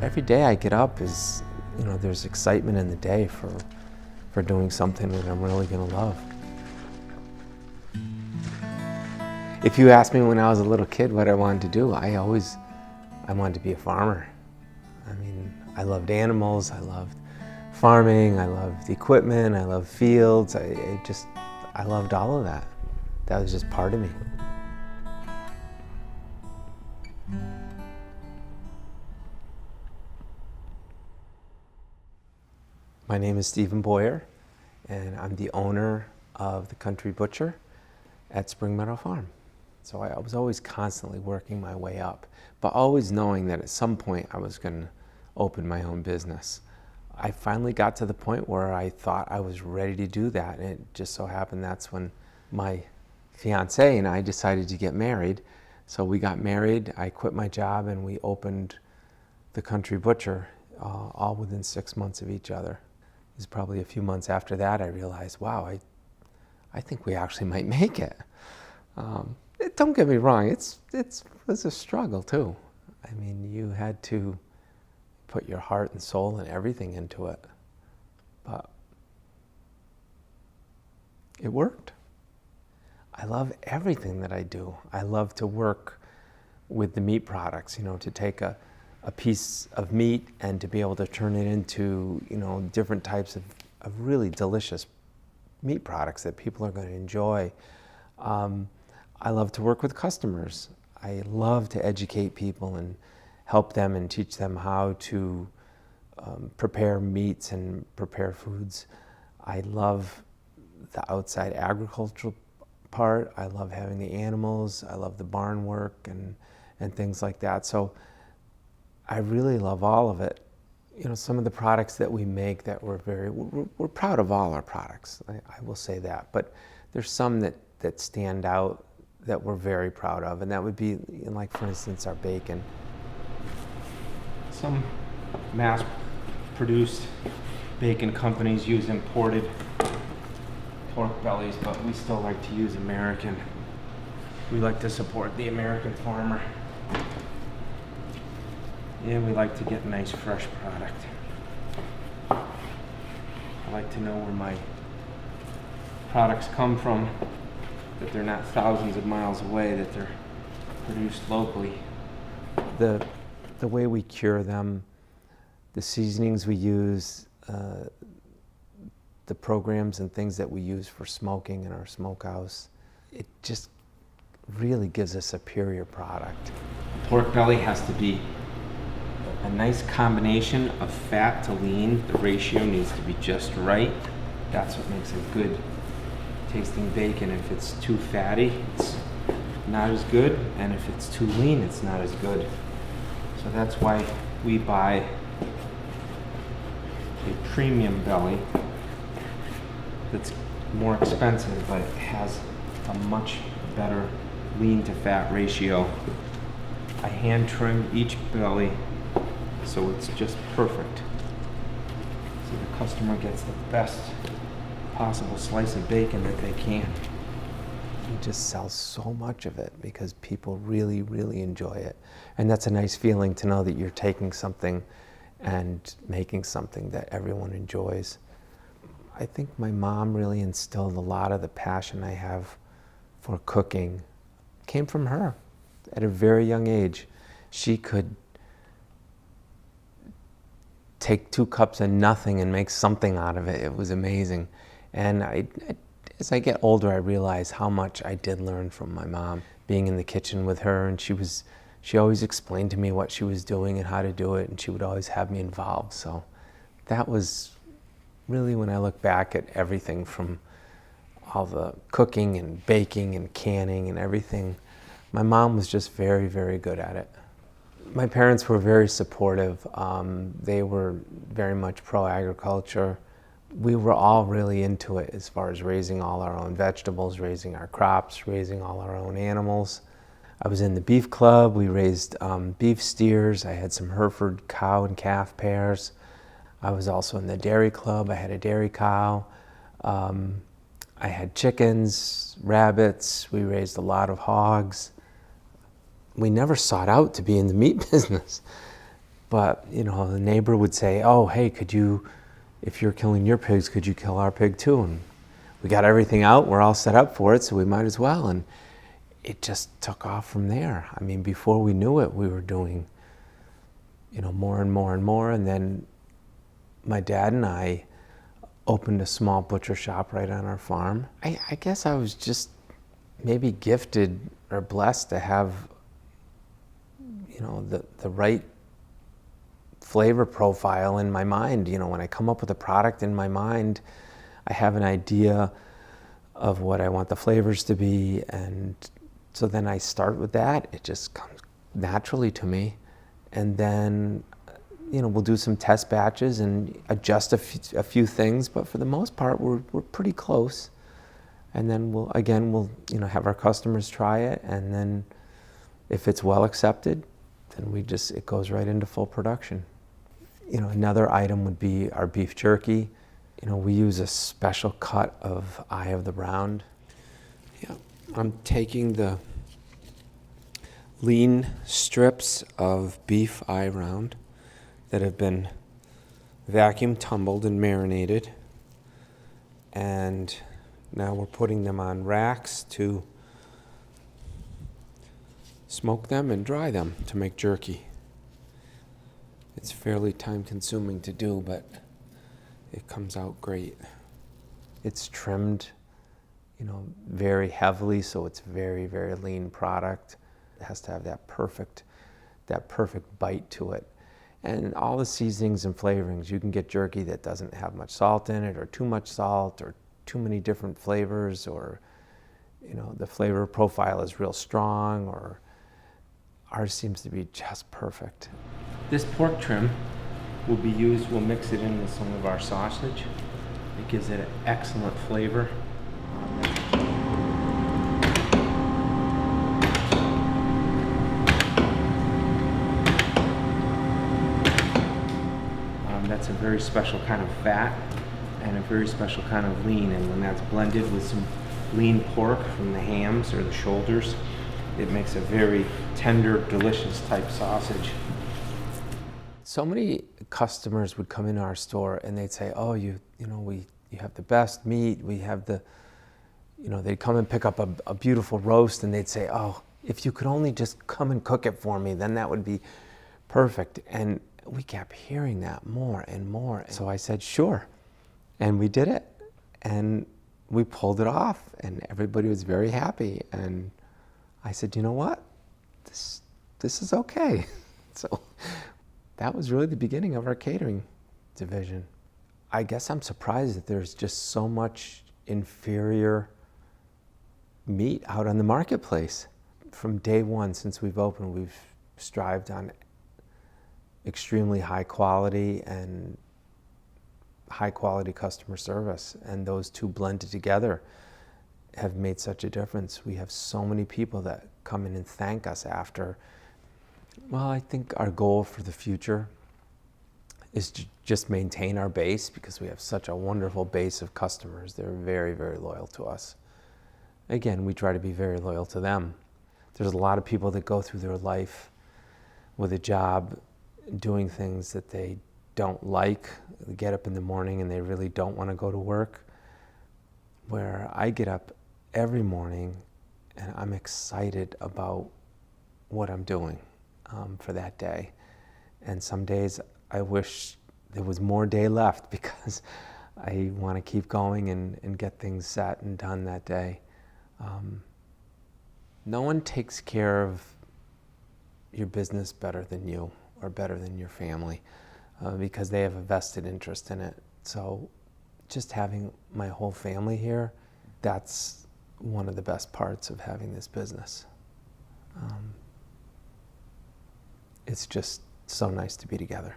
Every day I get up is, there's excitement in the day for doing something that I'm really gonna love. If you asked me when I was a little kid what I wanted to do, I wanted to be a farmer. I mean, I loved animals, I loved farming, I loved equipment, I loved fields, I loved all of that. That was just part of me. My name is Stephen Boyer, and I'm the owner of the Country Butcher at Spring Meadow Farm. So I was always constantly working my way up, but always knowing that at some point I was going to open my own business. I finally got to the point where I thought I was ready to do that, and it just so happened that's when my fiance and I decided to get married. So we got married, I quit my job, and we opened the Country Butcher all within 6 months of each other. It was probably a few months after that I realized, wow, I think we actually might make it. Don't get me wrong, it was a struggle too. I mean, you had to put your heart and soul and everything into it, but it worked. I love everything that I do. I love to work with the meat products, to take a piece of meat and to be able to turn it into, different types of really delicious meat products that people are going to enjoy. I love to work with customers. I love to educate people and help them and teach them how to prepare meats and prepare foods. I love the outside agricultural part. I love having the animals. I love the barn work and things like that. So I really love all of it. Some of the products that we make that we're proud of all our products. I will say that, but there's some that stand out that we're very proud of, and that would be, like, for instance, our bacon. Some mass-produced bacon companies use imported pork bellies, but we still like to use American. We like to support the American farmer. And we like to get nice, fresh product. I like to know where my products come from, that they're not thousands of miles away, that they're produced locally. The way we cure them, the seasonings we use, the programs and things that we use for smoking in our smokehouse, it just really gives a superior product. Pork belly has to be a nice combination of fat to lean. The ratio needs to be just right. That's what makes a good tasting bacon. If it's too fatty, it's not as good, and if it's too lean, it's not as good. So that's why we buy a premium belly that's more expensive, but it has a much better lean to fat ratio. I hand trim each belly so it's just perfect, so the customer gets the best possible slice of bacon that they can. We just sell so much of it because people really, really enjoy it. And that's a nice feeling to know that you're taking something and making something that everyone enjoys. I think my mom really instilled a lot of the passion I have for cooking. Came from her at a very young age. She could take 2 cups of nothing and make something out of it. It was amazing. And as I get older, I realize how much I did learn from my mom, being in the kitchen with her, and she always explained to me what she was doing and how to do it, and she would always have me involved. So that was really, when I look back at everything, from all the cooking and baking and canning and everything, my mom was just very, very good at it. My parents were very supportive. They were very much pro-agriculture. We were all really into it as far as raising all our own vegetables, raising our crops, raising all our own animals. I was in the beef club. We raised beef steers. I had some Hereford cow and calf pairs. I was also in the dairy club. I had a dairy cow. I had chickens, rabbits. We raised a lot of hogs. We never sought out to be in the meat business. But, you know, the neighbor would say, oh, hey, could you, if you're killing your pigs, could you kill our pig too? And we got everything out, we're all set up for it, so we might as well. And it just took off from there. I mean, before we knew it, we were doing, you know, more and more and more. And then my dad and I opened a small butcher shop right on our farm. I guess I was just maybe gifted or blessed to have, you know, the right flavor profile in my mind. You know, when I come up with a product in my mind, I have an idea of what I want the flavors to be, and so then I start with that. It just comes naturally to me, and then, you know, we'll do some test batches and adjust a few things, but for the most part, we're pretty close. And then we'll you know, have our customers try it, and then if it's well accepted, then it goes right into full production. You know, another item would be our beef jerky. You know, we use a special cut of eye of the round. Yeah, I'm taking the lean strips of beef eye round that have been vacuum tumbled and marinated, and now we're putting them on racks to smoke them and dry them to make jerky. It's fairly time consuming to do, but it comes out great. It's trimmed, you know, very heavily, so it's very, very lean product. It has to have that perfect bite to it. And all the seasonings and flavorings, you can get jerky that doesn't have much salt in it, or too much salt, or too many different flavors, or, you know, the flavor profile is real strong, or ours seems to be just perfect. This pork trim will be used, we'll mix it in with some of our sausage. It gives it an excellent flavor. That's a very special kind of fat and a very special kind of lean, and when that's blended with some lean pork from the hams or the shoulders, it makes a very tender, delicious type sausage. So many customers would come into our store and they'd say, oh, you have the best meat, we have the, you know, they'd come and pick up a beautiful roast, and they'd say, oh, if you could only just come and cook it for me, then that would be perfect. And we kept hearing that more and more. So I said, sure. And we did it. And we pulled it off, and everybody was very happy. And I said, you know what? This is okay. So that was really the beginning of our catering division. I guess I'm surprised that there's just so much inferior meat out on the marketplace. From day one, since we've opened, we've strived on extremely high quality and high quality customer service, and those two blended together have made such a difference. We have so many people that come in and thank us after. Well, I think our goal for the future is to just maintain our base, because we have such a wonderful base of customers. They're very, very loyal to us. Again, we try to be very loyal to them. There's a lot of people that go through their life with a job doing things that they don't like. They get up in the morning and they really don't want to go to work. Where I get up every morning and I'm excited about what I'm doing for that day. And some days I wish there was more day left, because I want to keep going and get things set and done that day. No one takes care of your business better than you, or better than your family, because they have a vested interest in it. So just having my whole family here, that's one of the best parts of having this business. It's just so nice to be together.